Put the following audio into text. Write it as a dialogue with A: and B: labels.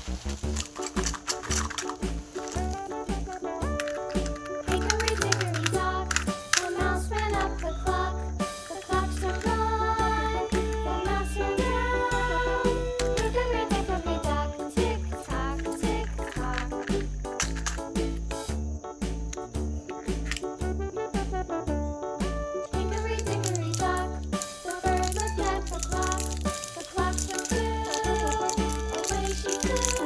A: Hickory dickory dock, the mouse ran up the clock. The clock struck one, the mouse ran down. Hickory dickory dock, tick tock, tick tock. Hickory dickory dock, the bird looked at the clock. The clock struck two, away she flew.